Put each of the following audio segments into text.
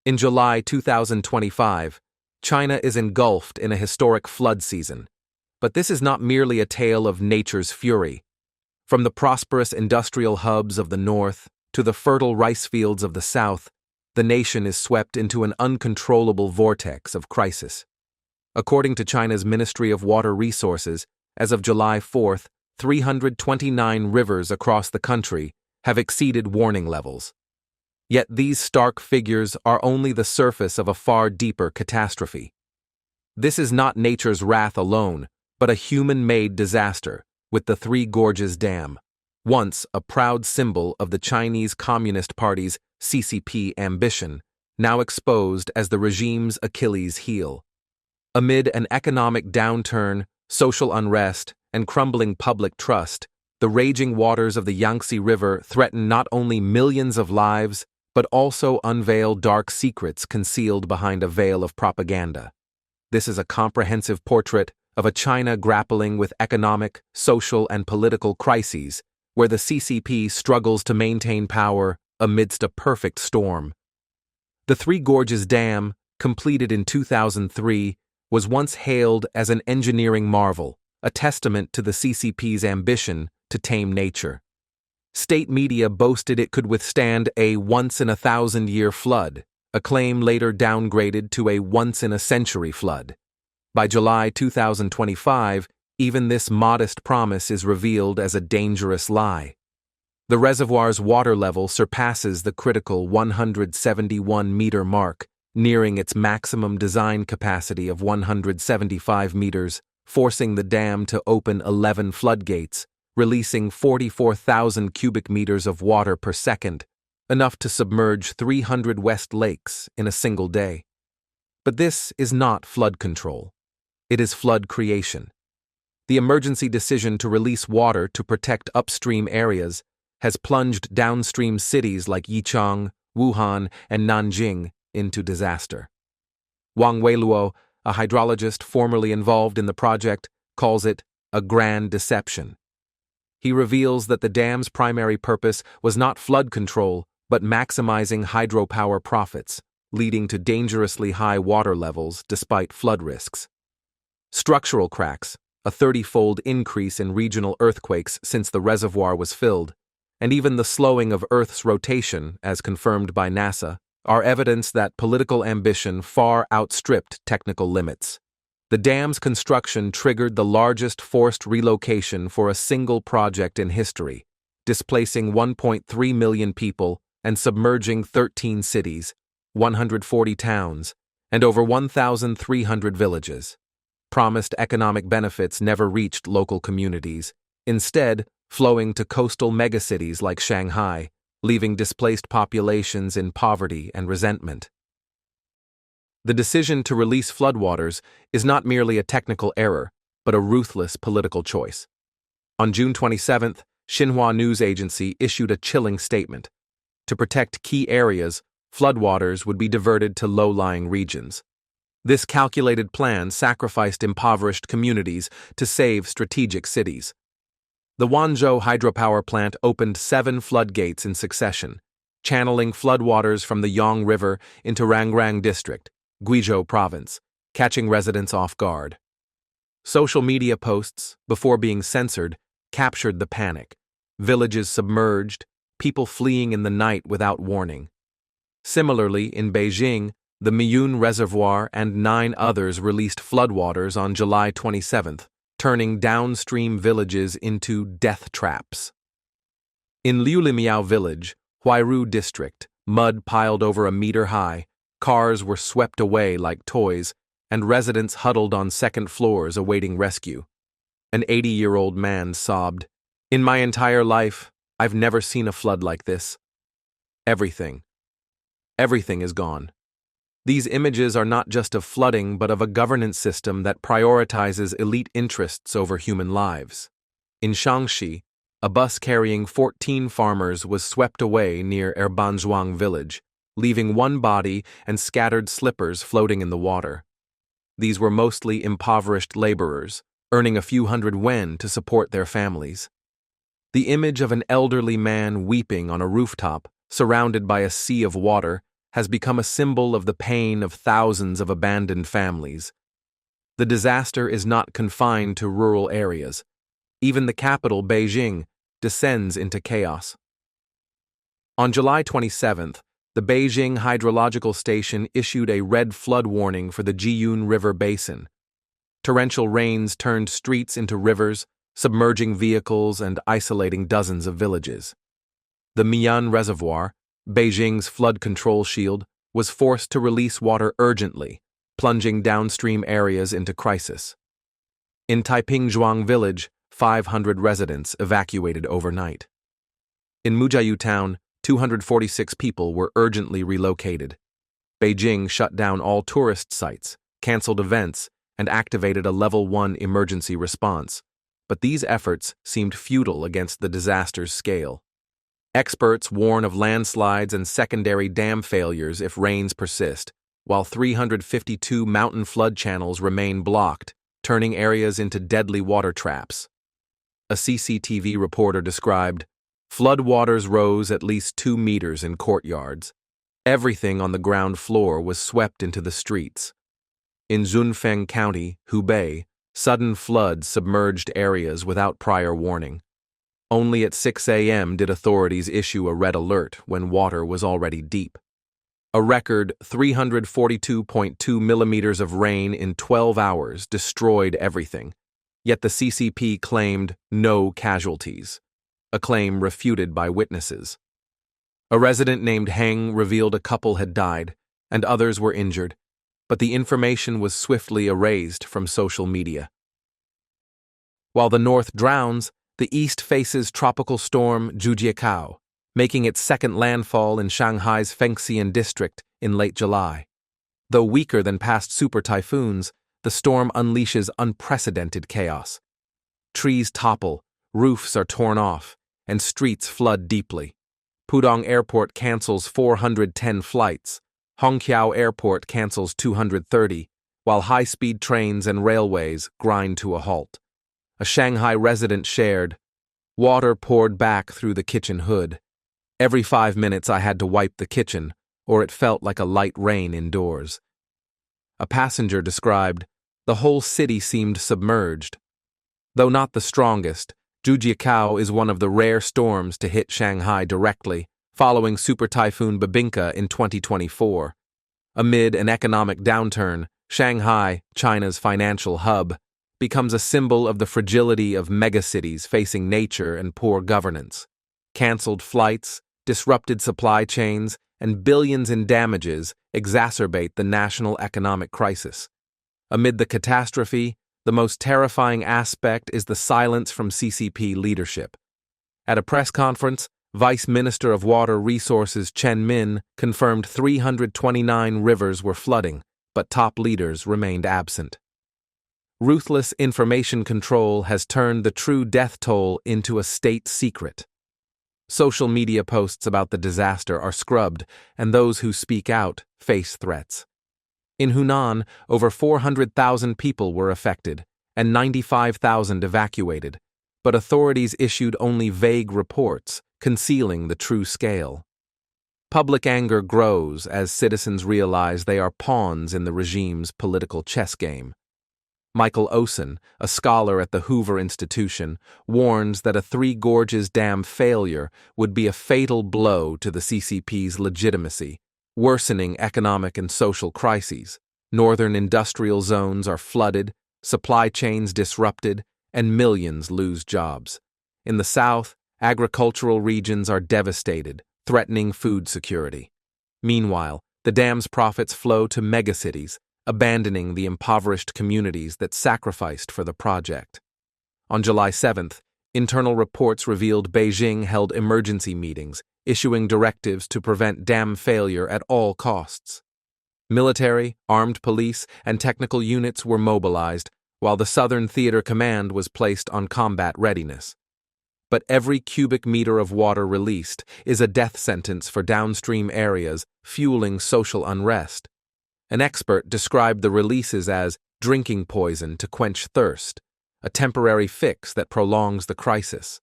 In July 2025, China is engulfed in a historic flood season. But this is not merely a tale of nature's fury. From the prosperous industrial hubs of the north to the fertile rice fields of the south, the nation is swept into an uncontrollable vortex of crisis. According to China's Ministry of Water Resources, as of July 4th, 329 rivers across the country have exceeded warning levels. Yet these stark figures are only the surface of a far deeper catastrophe. This is not nature's wrath alone, but a human-made disaster, with the Three Gorges Dam, once a proud symbol of the Chinese Communist Party's CCP ambition, now exposed as the regime's Achilles heel. Amid an economic downturn, social unrest, and crumbling public trust, the raging waters of the Yangtze River threaten not only millions of lives, but also unveil dark secrets concealed behind a veil of propaganda. This is a comprehensive portrait of a China grappling with economic, social, and political crises, where the CCP struggles to maintain power amidst a perfect storm. The Three Gorges Dam, completed in 2003, was once hailed as an engineering marvel, a testament to the CCP's ambition to tame nature. State media boasted it could withstand a once-in-a-thousand-year flood, a claim later downgraded to a once-in-a-century flood. By July 2025, even this modest promise is revealed as a dangerous lie. The reservoir's water level surpasses the critical 171-meter mark, nearing its maximum design capacity of 175 meters, forcing the dam to open 11 floodgates, releasing 44,000 cubic meters of water per second, enough to submerge 300 West lakes in a single day. But this is not flood control. It is flood creation. The emergency decision to release water to protect upstream areas has plunged downstream cities like Yichang, Wuhan, and Nanjing into disaster. Wang Weiluo, a hydrologist formerly involved in the project, calls it a grand deception. He reveals that the dam's primary purpose was not flood control, but maximizing hydropower profits, leading to dangerously high water levels despite flood risks. Structural cracks, a 30-fold increase in regional earthquakes since the reservoir was filled, and even the slowing of Earth's rotation, as confirmed by NASA, are evidence that political ambition far outstripped technical limits. The dam's construction triggered the largest forced relocation for a single project in history, displacing 1.3 million people and submerging 13 cities, 140 towns, and over 1,300 villages. Promised economic benefits never reached local communities, instead flowing to coastal megacities like Shanghai, leaving displaced populations in poverty and resentment. The decision to release floodwaters is not merely a technical error, but a ruthless political choice. On June 27th, Xinhua News Agency issued a chilling statement. To protect key areas, floodwaters would be diverted to low-lying regions. This calculated plan sacrificed impoverished communities to save strategic cities. The Wanzhou hydropower plant opened 7 floodgates in succession, channeling floodwaters from the Yang River into Rangrang District, Guizhou Province, catching residents off guard. Social media posts, before being censored, captured the panic. Villages submerged, people fleeing in the night without warning. Similarly, in Beijing, the Miyun Reservoir and 9 others released floodwaters on July 27th, turning downstream villages into death traps. In Liulimiao Village, Huairu District, mud piled over a meter high, Cars were swept away like toys, and residents huddled on second floors awaiting rescue. An 80-year-old man sobbed, "In my entire life, I've never seen a flood like this. Everything is gone." These images are not just of flooding, but of a governance system that prioritizes elite interests over human lives. In Shaanxi, a bus carrying 14 farmers was swept away near Erbanzhuang village, leaving one body and scattered slippers floating in the water. These were mostly impoverished laborers, earning a few hundred yuan to support their families. The image of an elderly man weeping on a rooftop, surrounded by a sea of water, has become a symbol of the pain of thousands of abandoned families. The disaster is not confined to rural areas. Even the capital, Beijing, descends into chaos. On July 27th, the Beijing Hydrological Station issued a red flood warning for the Jiyun River basin. Torrential rains turned streets into rivers, submerging vehicles and isolating dozens of villages. The Mian Reservoir, Beijing's flood control shield, was forced to release water urgently, plunging downstream areas into crisis. In Taipingzhuang village, 500 residents evacuated overnight. In Mujiayu town, 246 people were urgently relocated. Beijing shut down all tourist sites, canceled events, and activated a Level 1 emergency response, but these efforts seemed futile against the disaster's scale. Experts warn of landslides and secondary dam failures if rains persist, while 352 mountain flood channels remain blocked, turning areas into deadly water traps. A CCTV reporter described, "Floodwaters rose at least 2 meters in courtyards. Everything on the ground floor was swept into the streets." In Zunfeng County, Hubei, sudden floods submerged areas without prior warning. Only at 6 a.m. did authorities issue a red alert when water was already deep. A record 342.2 millimeters of rain in 12 hours destroyed everything, yet the CCP claimed no casualties, a claim refuted by witnesses. A resident named Heng revealed a couple had died, and others were injured, but the information was swiftly erased from social media. While the north drowns, the east faces tropical storm Zhujiakao, making its second landfall in Shanghai's Fengxian district in late July. Though weaker than past super typhoons, the storm unleashes unprecedented chaos. Trees topple, roofs are torn off, and streets flood deeply. Pudong Airport cancels 410 flights. Hongqiao Airport cancels 230, while high-speed trains and railways grind to a halt. A Shanghai resident shared, "Water poured back through the kitchen hood. Every 5 minutes I had to wipe the kitchen, or it felt like a light rain indoors." A passenger described, "The whole city seemed submerged." Though not the strongest, Zhujiakao is one of the rare storms to hit Shanghai directly, following Super Typhoon Babinka in 2024. Amid an economic downturn, Shanghai, China's financial hub, becomes a symbol of the fragility of megacities facing nature and poor governance. Cancelled flights, disrupted supply chains, and billions in damages exacerbate the national economic crisis. Amid the catastrophe, the most terrifying aspect is the silence from CCP leadership. At a press conference, Vice Minister of Water Resources Chen Min confirmed 329 rivers were flooding, but top leaders remained absent. Ruthless information control has turned the true death toll into a state secret. Social media posts about the disaster are scrubbed, and those who speak out face threats. In Hunan, over 400,000 people were affected, and 95,000 evacuated, but authorities issued only vague reports, concealing the true scale. Public anger grows as citizens realize they are pawns in the regime's political chess game. Michael Osen, a scholar at the Hoover Institution, warns that a Three Gorges Dam failure would be a fatal blow to the CCP's legitimacy, worsening economic and social crises. Northern industrial zones are flooded, supply chains disrupted, and millions lose jobs. In the south, agricultural regions are devastated, threatening food security. Meanwhile, The dam's profits flow to megacities, abandoning the impoverished communities that sacrificed for the project. On July 7th, internal reports revealed Beijing held emergency meetings, issuing directives to prevent dam failure at all costs. Military, armed police, and technical units were mobilized, while the Southern Theater Command was placed on combat readiness. But every cubic meter of water released is a death sentence for downstream areas, fueling social unrest. An expert described the releases as drinking poison to quench thirst, a temporary fix that prolongs the crisis.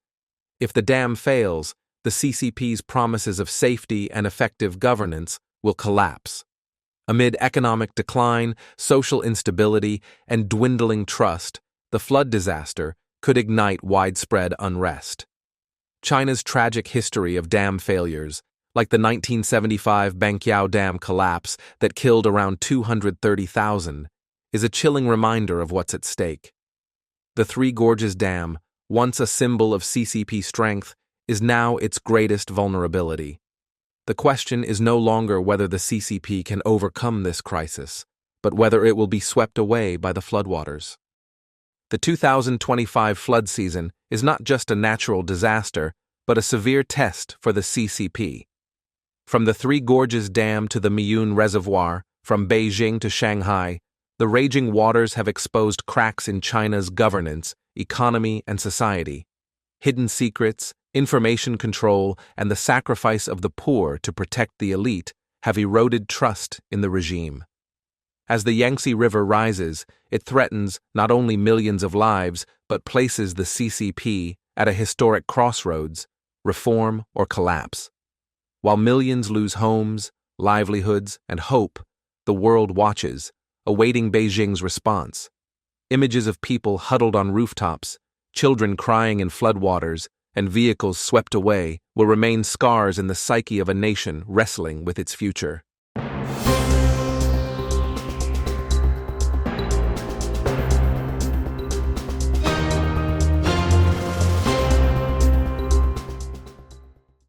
If the dam fails, the CCP's promises of safety and effective governance will collapse. Amid economic decline, social instability, and dwindling trust, the flood disaster could ignite widespread unrest. China's tragic history of dam failures, like the 1975 Banqiao Dam collapse that killed around 230,000, is a chilling reminder of what's at stake. The Three Gorges Dam, once a symbol of CCP strength, is now its greatest vulnerability. The question is no longer whether the CCP can overcome this crisis, but whether it will be swept away by the floodwaters. The 2025 flood season is not just a natural disaster, but a severe test for the CCP. From the Three Gorges Dam to the Miyun Reservoir, from Beijing to Shanghai, the raging waters have exposed cracks in China's governance, economy, and society. Hidden secrets, information control, and the sacrifice of the poor to protect the elite have eroded trust in the regime. As the Yangtze River rises, it threatens not only millions of lives, but places the CCP at a historic crossroads, reform or collapse. While millions lose homes, livelihoods, and hope, the world watches, awaiting Beijing's response. Images of people huddled on rooftops, children crying in floodwaters, and vehicles swept away will remain scars in the psyche of a nation wrestling with its future.